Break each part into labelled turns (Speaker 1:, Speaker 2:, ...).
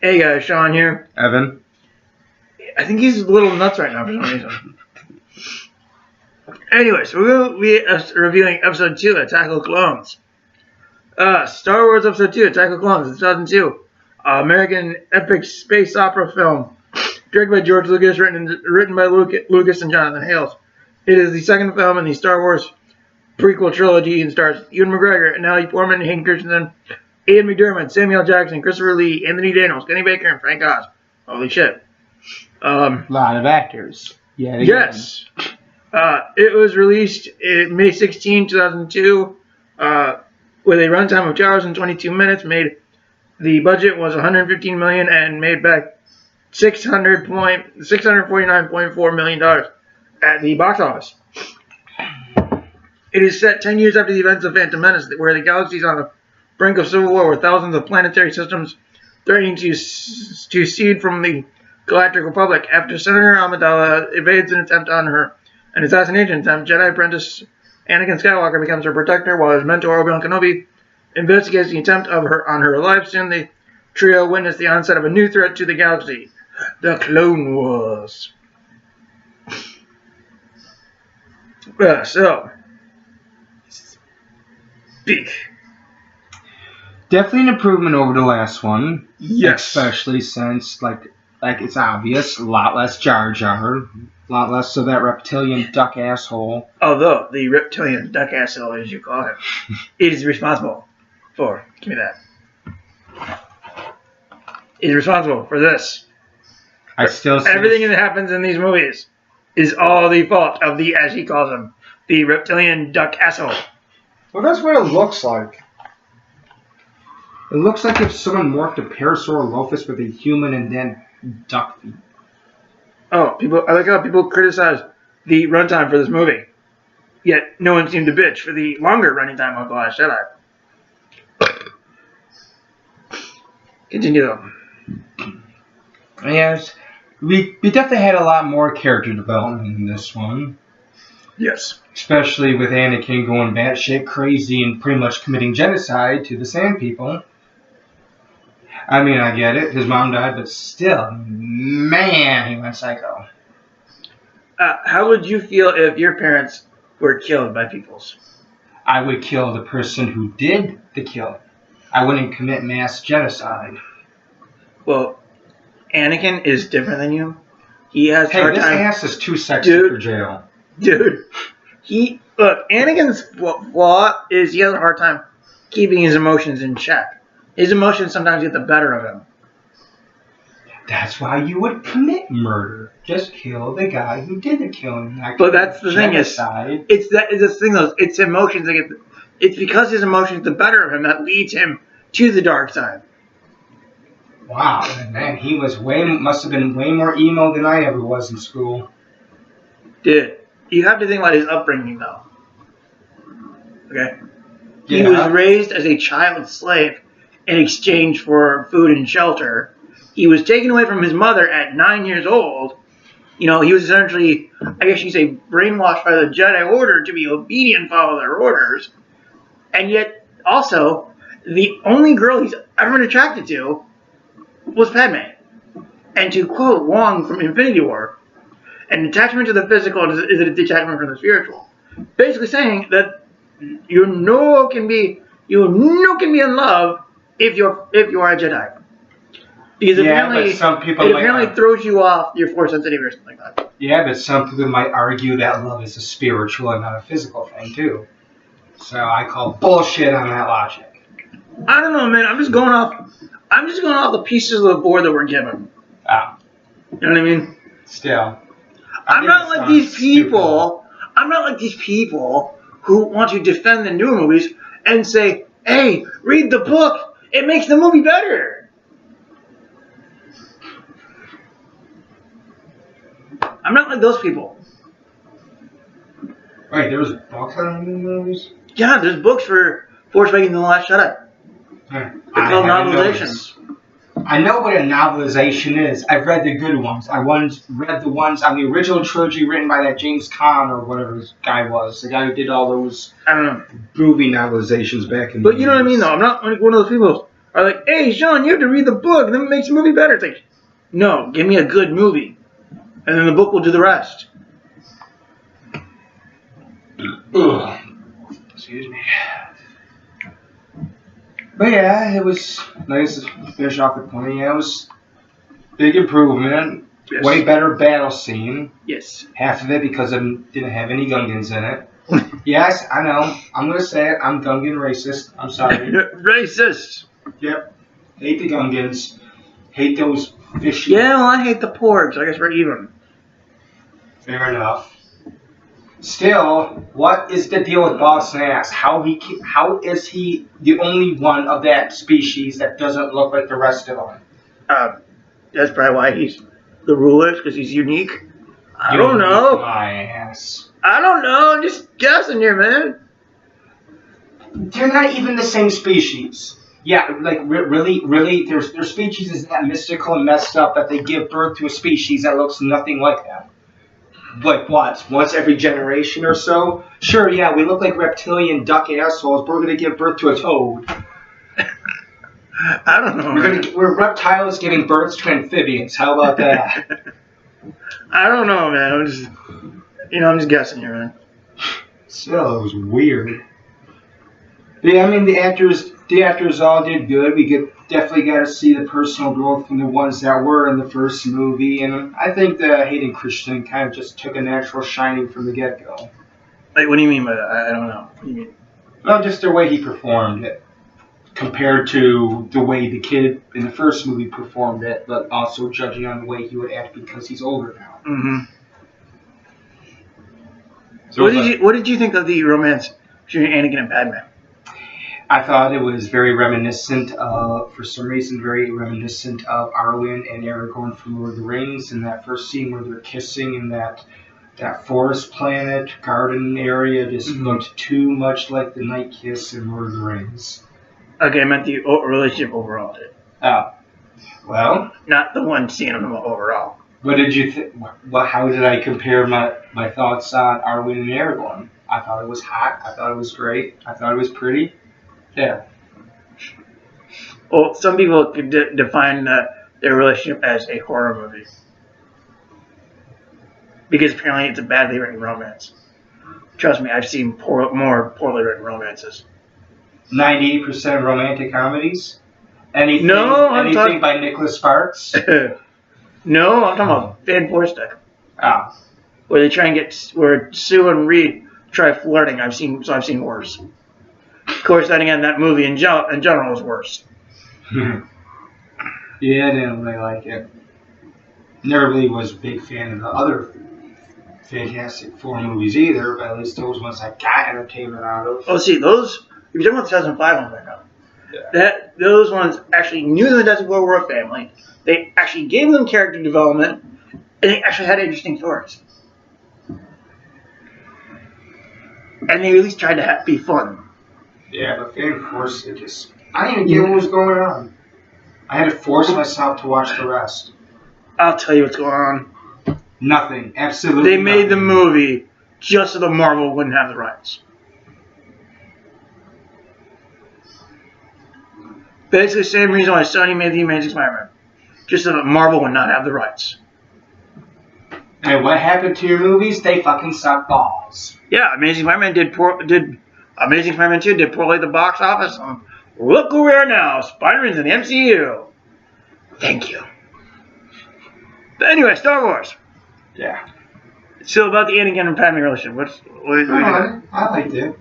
Speaker 1: Hey guys, Sean here.
Speaker 2: Evan?
Speaker 1: I think he's a little nuts right now for some reason. Anyways, we'll be reviewing Episode 2, Attack of the Clones. Star Wars Episode 2, Attack of the Clones, 2002. American epic space opera film. Directed by George Lucas, written by Lucas and Jonathan Hales. It is the second film in the Star Wars prequel trilogy and stars Ewan McGregor, Natalie Portman, Hayden Christensen, Ian McDiarmid, Samuel Jackson, Christopher Lee, Anthony Daniels, Kenny Baker, and Frank Oz. Holy shit.
Speaker 2: A lot of actors. Yeah.
Speaker 1: Yes. It was released May 16, 2002, with a runtime of 2 hours and 22 minutes. The budget was $115 million and made back $649.4 million at the box office. It is set 10 years after the events of Phantom Menace, where the galaxy is on the brink of civil war, with thousands of planetary systems threatening to secede from the Galactic Republic. After Senator Amidala evades an assassination attempt, Jedi apprentice Anakin Skywalker becomes her protector, while his mentor Obi-Wan Kenobi investigates the attempt on her life. Soon the trio witness the onset of a new threat to the galaxy, the Clone Wars. Speak.
Speaker 2: Definitely an improvement over the last one.
Speaker 1: Yes.
Speaker 2: Especially since, like it's obvious, a lot less Jar Jar, a lot less of that reptilian duck asshole.
Speaker 1: Although the reptilian duck asshole, as you call him, is responsible for, give me that. He's responsible for this. Everything that happens in these movies is all the fault of the, as he calls him, the reptilian duck asshole.
Speaker 3: Well, that's what it looks like.
Speaker 2: It looks like if someone morphed a Parasaurolophus with a human and then duck feet.
Speaker 1: Oh, I like how people criticize the runtime for this movie, yet no one seemed to bitch for the longer running time of The Last Jedi. Continue though.
Speaker 2: Yes, we definitely had a lot more character development in this one.
Speaker 1: Yes.
Speaker 2: Especially with Anakin going batshit crazy and pretty much committing genocide to the Sand People. I mean, I get it. His mom died, but still, man, he went psycho.
Speaker 1: How would you feel if your parents were killed by peoples?
Speaker 2: I would kill the person who did the killing. I wouldn't commit mass genocide.
Speaker 1: Well, Anakin is different than you. He has
Speaker 2: this ass is too sexy for jail.
Speaker 1: Dude, Anakin's flaw is he has a hard time keeping his emotions in check. His emotions sometimes get the better of him.
Speaker 2: That's why you would commit murder. Just kill the guy who did the killing.
Speaker 1: But that's the genocide. Thing is, it's this thing though. It's emotions that get. It's because his emotions get the better of him that leads him to the dark side.
Speaker 2: Wow, man, he must have been way more emo than I ever was in school.
Speaker 1: Dude, you have to think about his upbringing though. Okay,
Speaker 2: yeah.
Speaker 1: He was raised as a child slave in exchange for food and shelter. He was taken away from his mother at 9 years old. You know, he was essentially, I guess you say, brainwashed by the Jedi Order to be obedient and follow their orders. And yet, also, the only girl he's ever been attracted to was Padme. And to quote Wong from Infinity War, an attachment to the physical is a detachment from the spiritual. Basically saying that you can be in love if you're a Jedi. Because
Speaker 2: but some people
Speaker 1: it apparently throws you off your force sensitivity or something like that.
Speaker 2: Yeah, but some people might argue that love is a spiritual and not a physical thing too. So I call bullshit on that logic.
Speaker 1: I don't know, man. I'm just going off the pieces of the board that we're given.
Speaker 2: Oh.
Speaker 1: You know what I mean?
Speaker 2: Still.
Speaker 1: I'm not like these people who want to defend the newer movies and say, hey, read the book. It makes the movie better. I'm not like those people.
Speaker 2: Wait, there was books on the movies?
Speaker 1: Yeah, there's books for Force Awakens and The Last Jedi. They're called novelizations.
Speaker 2: I know what a novelization is. I've read the good ones. I once read the ones on the original trilogy written by that James Caan or whatever this guy was. The guy who did all those
Speaker 1: I don't know
Speaker 2: movie novelizations back in the
Speaker 1: But you know what I mean, though? I'm not like one of those people are like, hey, Sean, you have to read the book, and then it makes the movie better. It's like, no, give me a good movie, and then the book will do the rest.
Speaker 2: Ugh. Excuse me. But yeah, it was nice to finish off the point. Yeah, it was big improvement.
Speaker 1: Yes.
Speaker 2: Way better battle scene.
Speaker 1: Yes.
Speaker 2: Half of it because it didn't have any Gungans in it. Yes, I know. I'm gonna say it. I'm Gungan racist. I'm sorry.
Speaker 1: Racist.
Speaker 2: Yep. Hate the Gungans. Hate those fishy.
Speaker 1: Yeah, well, I hate the porgs. I guess we're even.
Speaker 2: Fair enough. Still, what is the deal with Boss Nass? How is he the only one of that species that doesn't look like the rest of them?
Speaker 1: That's probably why he's the ruler, because he's unique. I don't know.
Speaker 2: My ass.
Speaker 1: I don't know. I'm just guessing here, man.
Speaker 2: They're not even the same species. Yeah, like really, their species is that mystical and messed up that they give birth to a species that looks nothing like them. Like what? Once every generation or so? Sure, yeah, we look like reptilian duck assholes, but we're gonna give birth to a toad.
Speaker 1: I don't know.
Speaker 2: We're reptiles giving birth to amphibians. How about that?
Speaker 1: I don't know, man. I'm just guessing here, man.
Speaker 2: Still, it was weird. But yeah, I mean, the actors all did good. We definitely got to see the personal growth from the ones that were in the first movie, and I think that Hayden Christensen kind of just took a natural shining from the get-go.
Speaker 1: Like, what do you mean by that? I don't know. What do you mean?
Speaker 2: Well, just the way he performed it, compared to the way the kid in the first movie performed it, but also judging on the way he would act because he's older now.
Speaker 1: Mm-hmm.
Speaker 2: So
Speaker 1: What did you think of the romance between Anakin and Padme?
Speaker 2: I thought it was very reminiscent of, for some reason, very reminiscent of Arwen and Aragorn from Lord of the Rings in that first scene where they're kissing in that forest planet garden area. Just looked too much like the night kiss in Lord of the Rings.
Speaker 1: Okay, I meant the relationship overall, dude.
Speaker 2: Oh, well.
Speaker 1: Not the one scene of them overall.
Speaker 2: What did you think? Well, how did I compare my thoughts on Arwen and Aragorn? I thought it was hot. I thought it was great. I thought it was pretty. Yeah.
Speaker 1: Well, some people could define their relationship as a horror movie. Because apparently it's a badly written romance. Trust me, I've seen more poorly written romances.
Speaker 2: 98% romantic comedies? Anything by Nicholas Sparks?
Speaker 1: No, I'm talking about Van Forstek.
Speaker 2: Ah.
Speaker 1: Where they try and where Sue and Reed try flirting. I've seen worse. Of course, then again, that movie in general was worse.
Speaker 2: Yeah, I didn't really like it. Never really was a big fan of the other Fantastic Four movies either, but at least those ones I got entertainment out of.
Speaker 1: Oh, see, those, if you're talking about the 2005 ones right now,
Speaker 2: yeah.
Speaker 1: Those ones actually knew the Fantastic Four were a family. They actually gave them character development, and they actually had interesting stories. And they at least tried to be fun.
Speaker 2: Yeah, but Fan Force, I didn't even get what was going on. I had to force myself to watch the rest.
Speaker 1: I'll tell you what's going on.
Speaker 2: Nothing. Absolutely
Speaker 1: They made
Speaker 2: nothing.
Speaker 1: the movie just so the Marvel wouldn't have the rights. Basically the same reason why Sony made The Amazing Spider-Man. Just so that Marvel would not have the rights.
Speaker 2: And what happened to your movies? They fucking suck balls.
Speaker 1: Yeah, Amazing Spider-Man Amazing Spider-Man 2 did poorly at the box office. Look who we are now. Spider-Man's in the MCU. Thank you. But anyway, Star Wars.
Speaker 2: Yeah.
Speaker 1: So about the Anakin and Padme relationship. What
Speaker 2: I liked it.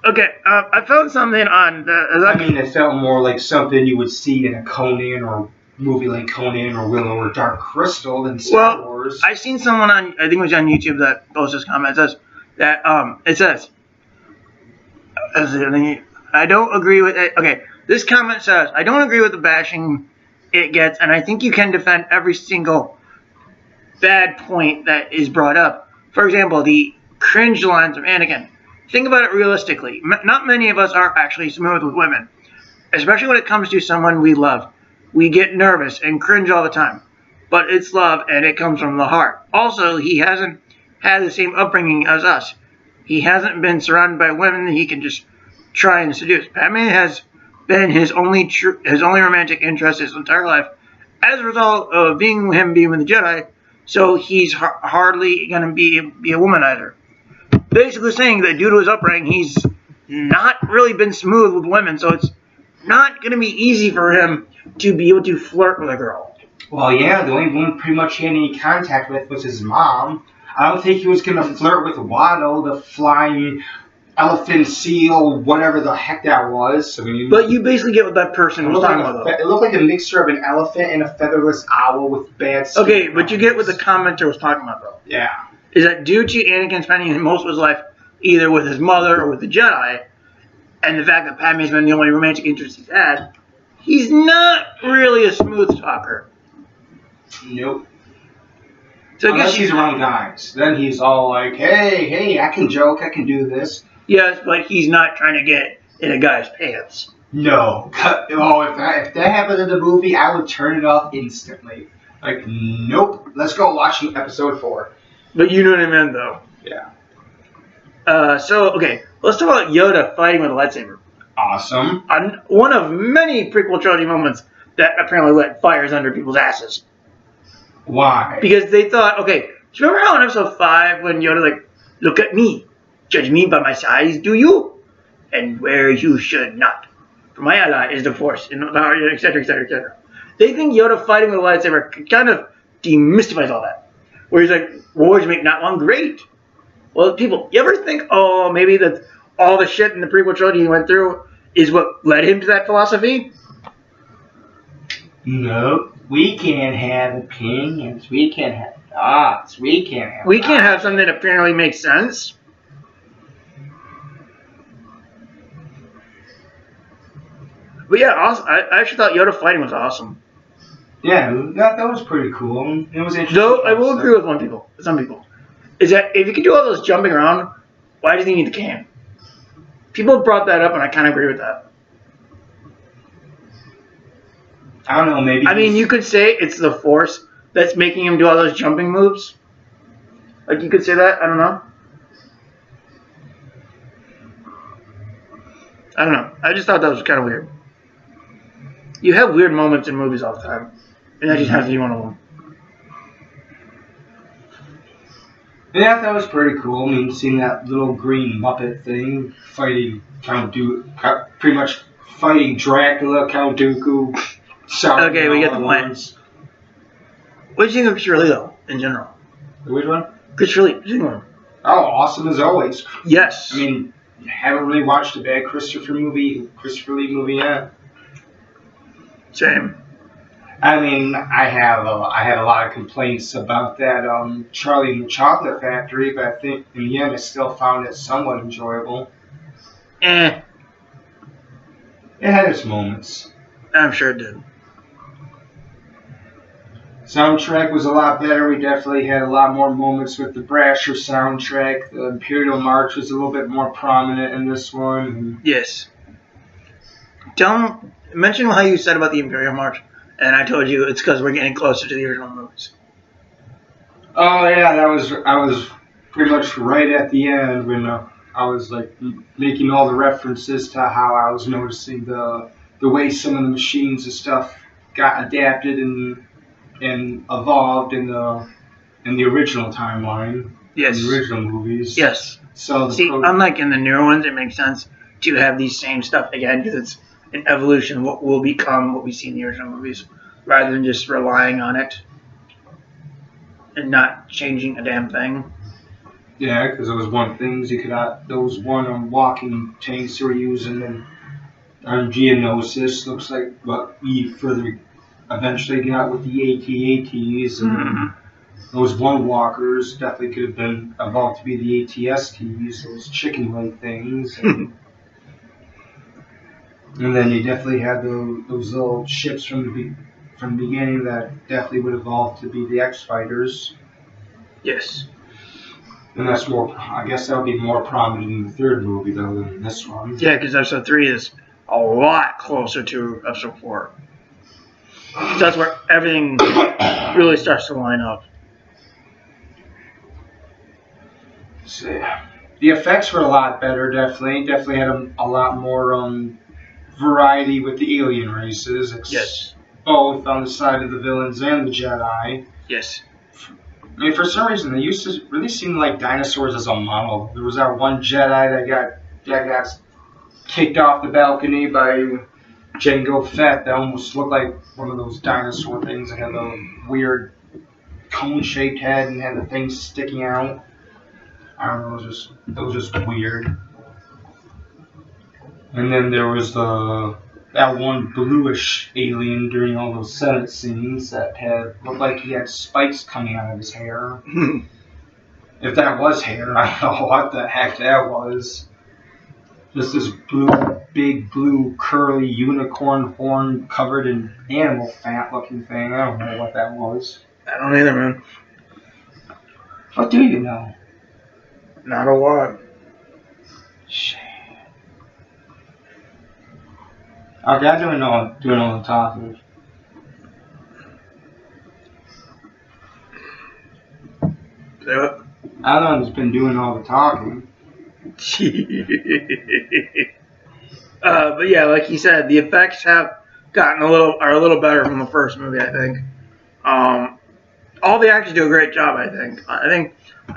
Speaker 1: Okay, I found something on
Speaker 2: it felt more like something you would see in a Conan or movie like Conan or Willow or Dark Crystal than Star Wars.
Speaker 1: I seen someone on, I think it was on YouTube, that posted this comment. It says, I don't agree with it. Okay, this comment says, I don't agree with the bashing it gets, and I think you can defend every single bad point that is brought up. For example, the cringe lines of Anakin. Think about it realistically. Not many of us are actually smooth with women, especially when it comes to someone we love. We get nervous and cringe all the time, but it's love and it comes from the heart. Also, he hasn't had the same upbringing as us. He hasn't been surrounded by women that he can just try and seduce. Padme has been his only romantic interest his entire life, as a result of being with the Jedi. So he's hardly gonna be a womanizer. Basically saying that due to his upbringing, he's not really been smooth with women, so it's not gonna be easy for him to be able to flirt with a girl.
Speaker 2: Well, yeah, the only one pretty much he had any contact with was his mom. I don't think he was gonna flirt with Watto, the flying elephant, seal, whatever the heck that was. I mean,
Speaker 1: But you basically get what that person was talking about, though.
Speaker 2: it looked like a mixture of an elephant and a featherless owl with bad skin.
Speaker 1: Okay, but you get what the commenter was talking about, though.
Speaker 2: Yeah.
Speaker 1: Is that due to Anakin spending most of his life either with his mother or with the Jedi, and the fact that Padme's been the only romantic interest he's had, he's not really a smooth talker.
Speaker 2: Nope.
Speaker 1: So I
Speaker 2: Unless
Speaker 1: guess
Speaker 2: he's around guys. Then he's all like, hey, I can joke, I can do this.
Speaker 1: yes, but he's not trying to get in a guy's pants.
Speaker 2: No. Oh, if that happened in the movie, I would turn it off instantly. Like, nope. Let's go watch episode 4.
Speaker 1: But you know what I meant, though.
Speaker 2: Yeah.
Speaker 1: Okay, let's talk about Yoda fighting with a lightsaber.
Speaker 2: Awesome.
Speaker 1: One of many prequel trilogy moments that apparently lit fires under people's asses.
Speaker 2: Why?
Speaker 1: Because they thought, okay, do you remember how in episode 5 when Yoda like, look at me, judge me by my size, do you? And where you should not. For my ally is the Force, etc., etc., etc. They think Yoda fighting with a lightsaber kind of demystifies all that. Where he's like, wars make not one great. Well, people, you ever think, oh, maybe that all the shit in the prequel trilogy he went through is what led him to that philosophy?
Speaker 2: Nope. We can't have opinions. We can't have thoughts. We can't have
Speaker 1: something that apparently makes sense. But yeah, I actually thought Yoda fighting was awesome.
Speaker 2: Yeah, that was pretty cool. It was interesting.
Speaker 1: Though I will agree with some people, is that if you can do all those jumping around, why does he need the cane? People have brought that up, and I kind of agree with that.
Speaker 2: I don't know, maybe.
Speaker 1: I mean, you could say it's the Force that's making him do all those jumping moves. Like, you could say that. I don't know. I just thought that was kind of weird. You have weird moments in movies all the time, and that just has to be one of them.
Speaker 2: Yeah, that was pretty cool. I mean, seeing that little green Muppet thing pretty much fighting Dracula, Count Dooku.
Speaker 1: Okay, we get the point. What do you think of Christopher Lee, though, in general?
Speaker 2: Which one?
Speaker 1: Christopher Lee. What do you think of him?
Speaker 2: Oh, awesome as always.
Speaker 1: Yes.
Speaker 2: I mean, haven't really watched a bad Christopher Lee movie yet.
Speaker 1: Same.
Speaker 2: I mean, I had a lot of complaints about that Charlie and the Chocolate Factory, but I think in the end I still found it somewhat enjoyable. It had its moments.
Speaker 1: I'm sure it did.
Speaker 2: Soundtrack was a lot better. We definitely had a lot more moments with the Brasher soundtrack. The Imperial March was a little bit more prominent in this one.
Speaker 1: Yes. Mention how you said about the Imperial March, and I told you it's because we're getting closer to the original movies.
Speaker 2: Oh yeah, I was pretty much right at the end when I was like making all the references to how I was noticing the way some of the machines and stuff got adapted and evolved in the original timeline.
Speaker 1: Yes.
Speaker 2: In the original movies.
Speaker 1: Yes.
Speaker 2: So
Speaker 1: unlike in the newer ones, it makes sense to have these same stuff again because it's an evolution of what will become what we see in the original movies, rather than just relying on it and not changing a damn thing.
Speaker 2: Yeah, because there was one walking tanks they were using, and on Geonosis looks like what we further eventually got with the AT-ATs, and those one walkers definitely could have been evolved to be the AT-STs, those chicken leg things. And then you definitely had those little ships from the beginning that definitely would evolve to be the X-Fighters.
Speaker 1: Yes.
Speaker 2: And that's more. I guess that would be more prominent in the third movie though than this one.
Speaker 1: Yeah, because episode 3 is a lot closer to episode 4. So that's where everything really starts to line up.
Speaker 2: So, yeah. The effects were a lot better. Definitely had a lot more variety with the alien races. It's
Speaker 1: Yes.
Speaker 2: both on the side of the villains and the Jedi.
Speaker 1: Yes.
Speaker 2: I mean, for some reason, they used to really seem like dinosaurs as a model. There was that one Jedi that got kicked off the balcony by Jango Fett that almost looked like one of those dinosaur things that had a weird cone-shaped head and had the things sticking out. I don't know, it was just weird. And then there was that one bluish alien during all those Senate scenes that looked like he had spikes coming out of his hair. If that was hair, I don't know what the heck that was. Just this big blue curly unicorn horn covered in animal fat looking thing. I don't know what that was.
Speaker 1: I don't either, man.
Speaker 2: What do you know?
Speaker 1: Not a lot.
Speaker 2: Shit. Okay, I'm doing all the talking.
Speaker 1: So,
Speaker 2: Alan's been doing all the talking.
Speaker 1: but yeah, like you said, the effects have are a little better from the first movie, I think. All the actors do a great job, I think. I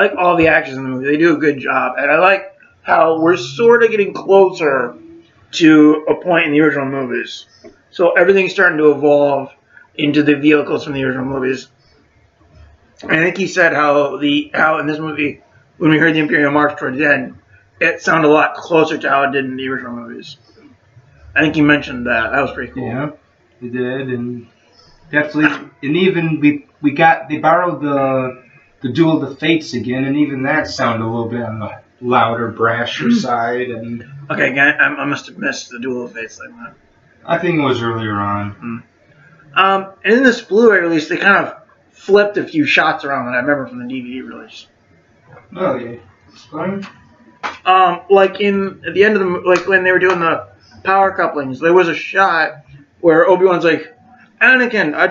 Speaker 1: like all the actors in the movie. They do a good job, and I like how we're sort of getting closer to a point in the original movies. So everything's starting to evolve into the vehicles from the original movies. And I think he said how in this movie, when we heard the Imperial March towards the end, it sounded a lot closer to how it did in the original movies. I think you mentioned that. That was pretty cool.
Speaker 2: Yeah, they did, and definitely, and even they borrowed the Duel of the Fates again, and even that sounded a little bit on the louder, brasher side. And
Speaker 1: Okay, I must have missed the Duel of Fates segment.
Speaker 2: I think it was earlier on.
Speaker 1: And in this Blu-ray release, they kind of flipped a few shots around that I remember from the DVD release.
Speaker 2: Oh yeah, explain.
Speaker 1: Like at the end of like when they were doing the power couplings, there was a shot where Obi-Wan's like, Anakin, I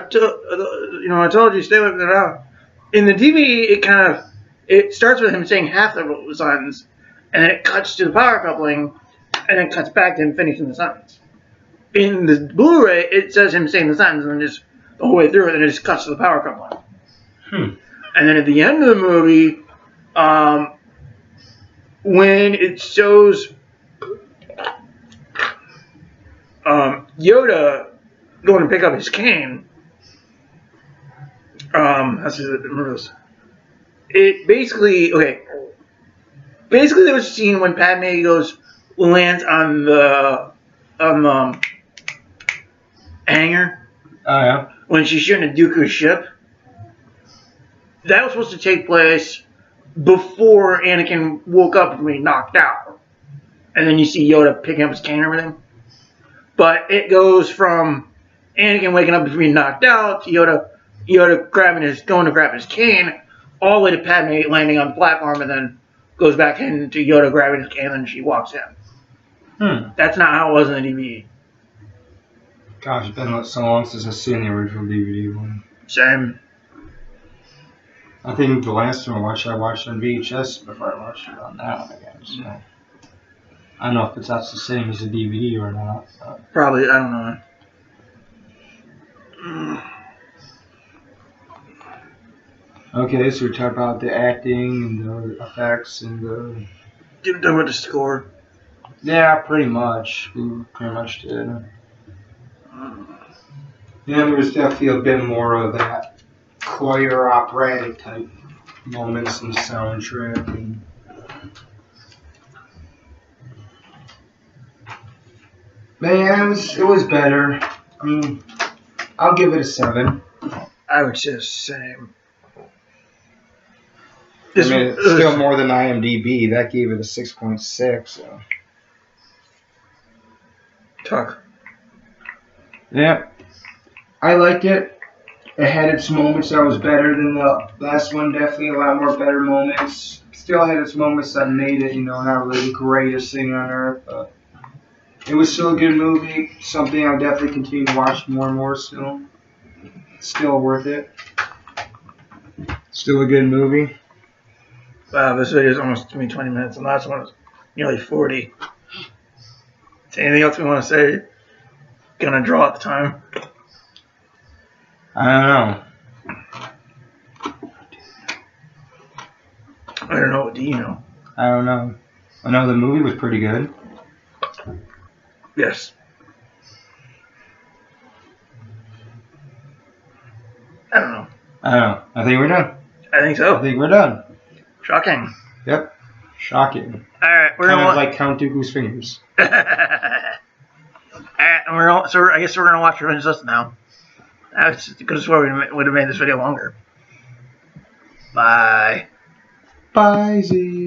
Speaker 1: told you stay away from that. In the DVD, it starts with him saying half the sentence, and then it cuts to the power coupling, and then cuts back to him finishing the sentence. In the Blu-ray, it says him saying the sentence, and then just the whole way through it, and it just cuts to the power coupling. And then at the end of the movie, when it shows Yoda going to pick up his cane, remember this. It basically there was a scene when Padme lands on the hangar.
Speaker 2: Oh yeah.
Speaker 1: When she's shooting at Dooku's ship. That was supposed to take place before Anakin woke up from being knocked out. And then you see Yoda picking up his cane and everything. But it goes from Anakin waking up from being knocked out to Yoda going to grab his cane, all the way to Padme landing on the platform, and then goes back into Yoda grabbing his cane, and then she walks in. That's not how it was in the DVD.
Speaker 2: Gosh, it's been so long since I've seen the original DVD one.
Speaker 1: Same.
Speaker 2: I think the last time I watched on VHS before I watched it on that one again. So I don't know if that's the same as the DVD or not.
Speaker 1: Probably, I don't know.
Speaker 2: Okay, so we talked about the acting and the effects and the.
Speaker 1: Did done with the score.
Speaker 2: Yeah, pretty much. We pretty much did. Yeah, there was definitely a bit more of that choir operatic type moments in the soundtrack. And man, it was better. I mean, I'll give it a 7.
Speaker 1: I would say the same.
Speaker 3: I mean, it's still more than IMDb. That gave it a 6.6. So.
Speaker 1: Talk.
Speaker 2: Yeah, I liked it. It had its moments that was better than the last one. Definitely a lot more better moments. Still had its moments that made it, not really the greatest thing on earth. But it was still a good movie. Something I'll definitely continue to watch more and more still. Still worth it. Still a good movie.
Speaker 1: Wow, this video is almost 20 minutes, and the last one was nearly 40. Anything else we want to say? Gonna draw at the time.
Speaker 2: I don't know.
Speaker 1: I don't know. What do you know?
Speaker 2: I don't know. I know the movie was pretty good.
Speaker 1: Yes. I don't know.
Speaker 2: I don't know. I think we're done.
Speaker 1: I think
Speaker 2: I
Speaker 1: so.
Speaker 2: think we're done.
Speaker 1: Shocking.
Speaker 2: Yep. Shocking.
Speaker 1: All right, we're
Speaker 2: Kind
Speaker 1: gonna
Speaker 2: of like Count Dooku's fingers.
Speaker 1: All right, and I guess we're gonna watch Revenge of the Sith now. I could have swore we would have made this video longer. Bye.
Speaker 2: Bye, Z.